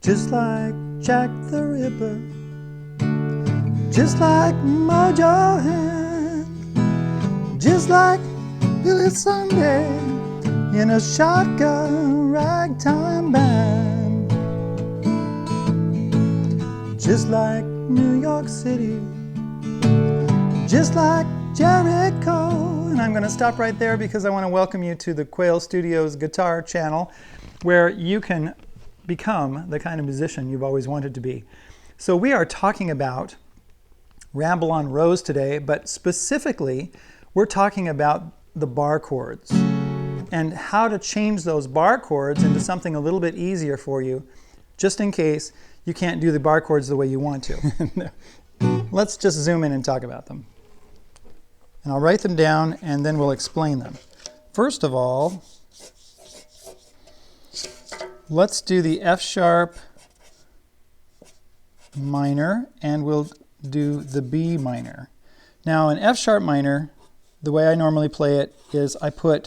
just like Jack the Ripper, just like Mojo Hand, just like Billy Sunday in a shotgun ragtime band, just like New York City, just like Jericho. And I'm going to stop right there because I want to welcome you to the Quail Studios guitar channel, where you can become the kind of musician you've always wanted to be. So we are talking about Ramble on Rose today, but specifically we're talking about the bar chords and how to change those bar chords into something a little bit easier for you, just in case you can't do the bar chords the way you want to. Let's just zoom in and talk about them. And I'll write them down and then we'll explain them. First of all, let's do the F sharp minor and we'll do the B minor. Now in F sharp minor, the way I normally play it is I play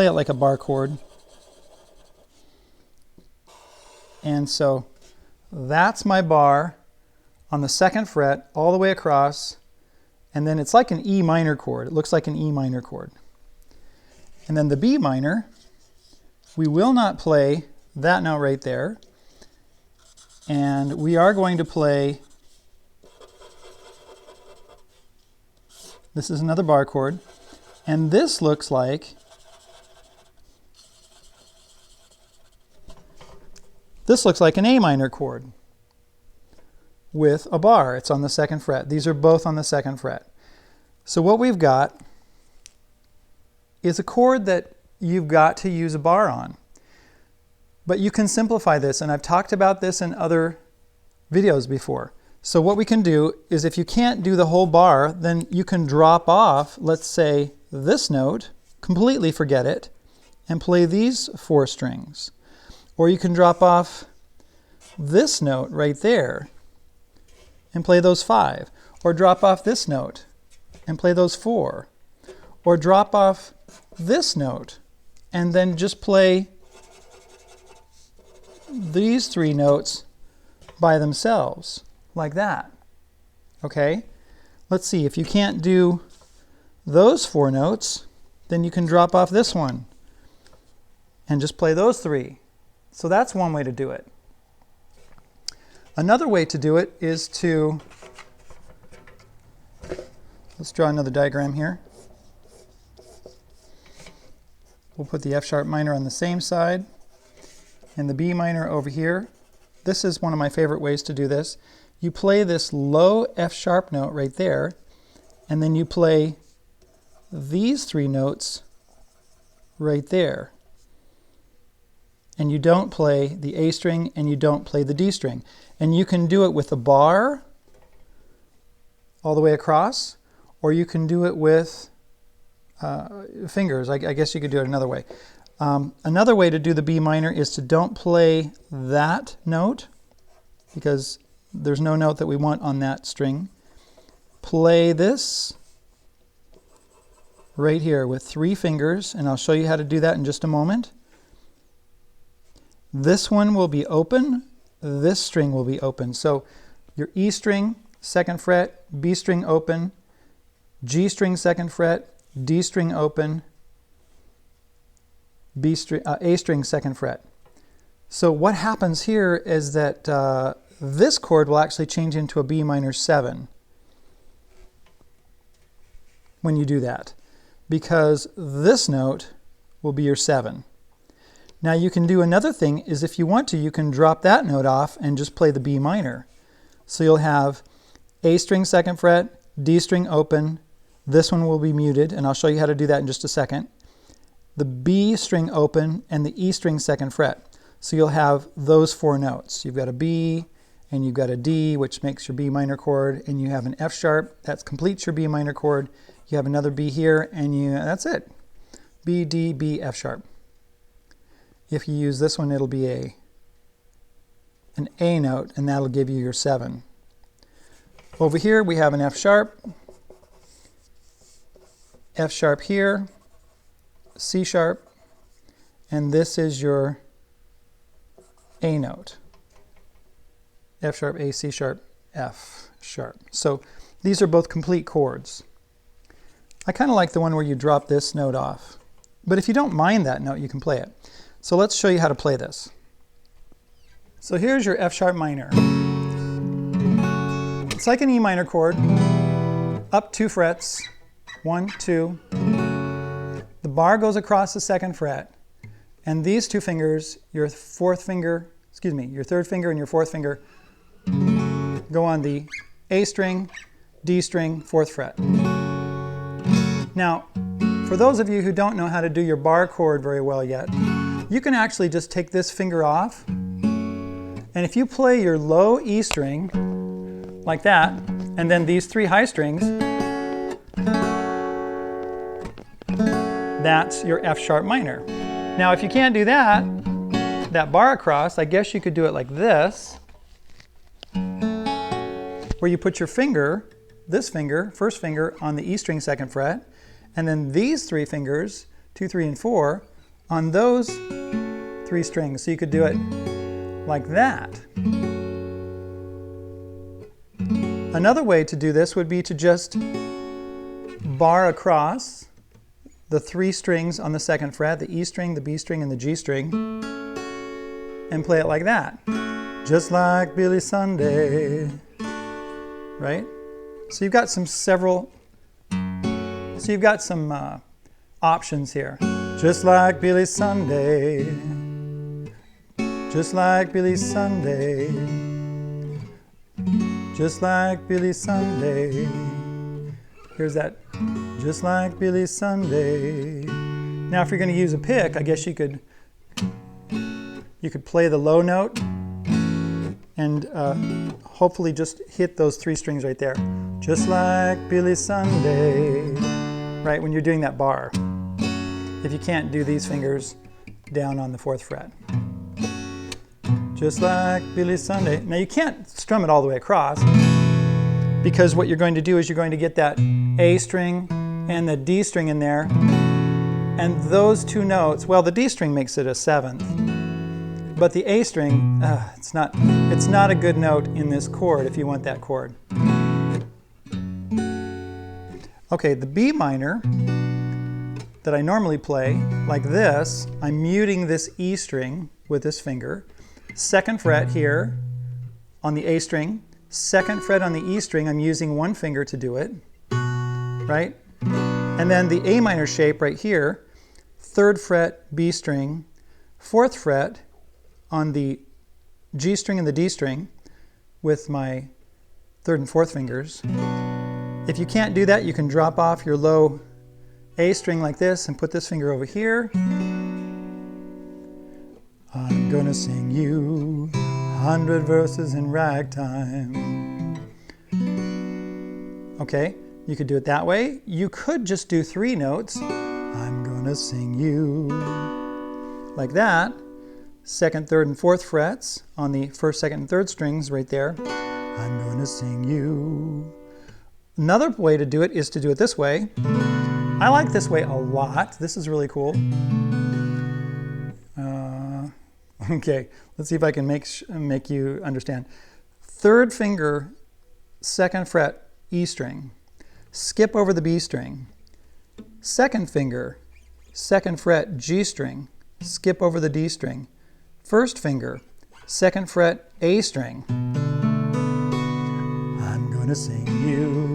it like a bar chord. And so that's my bar on the second fret all the way across, and then it's like an E minor chord. It looks like an E minor chord. And then the B minor, we will not play that note right there, and we are going to play, this is another bar chord, and this looks like, an A minor chord with a bar. It's on the second fret. These are both on the second fret. So what we've got is a chord that you've got to use a bar on. But you can simplify this, and I've talked about this in other videos before. So what we can do is, if you can't do the whole bar, then you can drop off, let's say, this note, completely forget it, and play these 4 strings. Or you can drop off this note right there and play those 5. Or drop off this note and play those 4. Or drop off this note and then just play these 3 notes by themselves, like that. Okay? Let's see, if you can't do those 4 notes, then you can drop off this one and just play those 3. So that's one way to do it. Another way to do it is to, let's draw another diagram here. We'll put the F sharp minor on the same side and the B minor over here. This is one of my favorite ways to do this. You play this low F sharp note right there, and then you play these 3 notes right there. And you don't play the A string and you don't play the D string. And you can do it with a bar all the way across, or you can do it with fingers. I guess you could do it another way. Another way to do the B minor is to don't play that note, because there's no note that we want on that string. Play this right here with 3 fingers, and I'll show you how to do that in just a moment. This one will be open, this string will be open. So your E string, second fret, B string open, G string, second fret, D string open, A string, second fret. So what happens here is that this chord will actually change into a B minor 7 when you do that, because this note will be your 7. Now you can do another thing, is if you want to, you can drop that note off and just play the B minor. So you'll have A string, second fret, D string open, this one will be muted, and I'll show you how to do that in just a second. The B string open and the E string, second fret. So you'll have those 4 notes. You've got a B and you've got a D, which makes your B minor chord, and you have an F sharp, that completes your B minor chord. You have another B here, and that's it. B, D, B, F sharp. If you use this one, it'll be an A note, and that'll give you your 7. Over here, we have an F sharp here, C sharp, and this is your A note. F sharp, A, C sharp, F sharp. So these are both complete chords. I kind of like the one where you drop this note off. But if you don't mind that note, you can play it. So let's show you how to play this. So here's your F sharp minor. It's like an E minor chord, up 2 frets, 1, 2. The bar goes across the 2nd fret, and these 2 fingers, your 4th finger, excuse me, your 3rd finger and your 4th finger, go on the A string, D string, 4th fret. Now, for those of you who don't know how to do your bar chord very well yet, you can actually just take this finger off, and if you play your low E string like that, and then these 3 high strings, that's your F sharp minor. Now, if you can't do that bar across, I guess you could do it like this, where you put your finger, this finger, 1st finger, on the E string 2nd fret, and then these 3 fingers, 2, 3, and 4, on those 3 strings. So you could do it like that. Another way to do this would be to just bar across the 3 strings on the 2nd fret, the E string, the B string, and the G string, and play it like that. Just like Billy Sunday, right? So you've got some options here. Just like Billy Sunday, just like Billy Sunday, just like Billy Sunday. Here's that, just like Billy Sunday. Now if you're going to use a pick, I guess you could play the low note and hopefully just hit those 3 strings right there. Just like Billy Sunday, right, when you're doing that bar. If you can't do these fingers down on the 4th fret. Just like Billy Sunday. Now you can't strum it all the way across, because what you're going to do is you're going to get that A string and the D string in there, and those 2 notes, well, the D string makes it a 7th, but the A string, it's not a good note in this chord if you want that chord. Okay, the B minor that I normally play, like this, I'm muting this E string with this finger, 2nd fret here on the A string, 2nd fret on the E string, I'm using 1 finger to do it, right? And then the A minor shape right here, 3rd fret B string, 4th fret on the G string and the D string with my 3rd and 4th fingers. If you can't do that, you can drop off your low A string like this and put this finger over here. I'm gonna sing you 100 verses in ragtime. Okay, you could do it that way. You could just do 3 notes. I'm gonna sing you like that. 2nd, 3rd, and 4th frets on the 1st, 2nd, and 3rd strings right there. I'm gonna sing you. Another way to do it is to do it this way. I like this way a lot. This is really cool. Okay, let's see if I can make you understand. 3rd finger, 2nd fret, E string. Skip over the B string. 2nd finger, 2nd fret, G string. Skip over the D string. 1st finger, 2nd fret, A string. I'm gonna sing you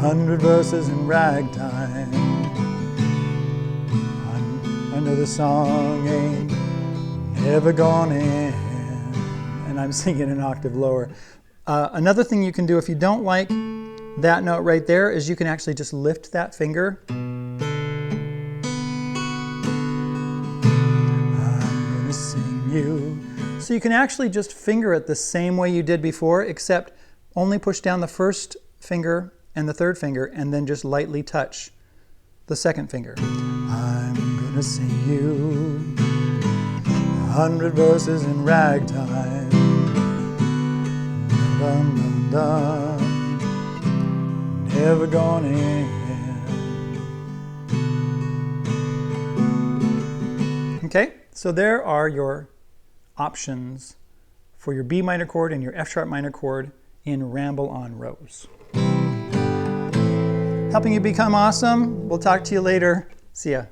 100 verses in ragtime. I know the song ain't never gonna end, and I'm singing an octave lower. Another thing you can do if you don't like that note right there is you can actually just lift that finger. I'm gonna sing you. So you can actually just finger it the same way you did before, except only push down the 1st finger and the 3rd finger, and then just lightly touch the 2nd finger. I'm gonna sing you 100 verses in ragtime. Dun, dun, dun. Never gonna end. Okay, so there are your options for your B minor chord and your F sharp minor chord in Ramble on Rose. Helping you become awesome. We'll talk to you later. See ya.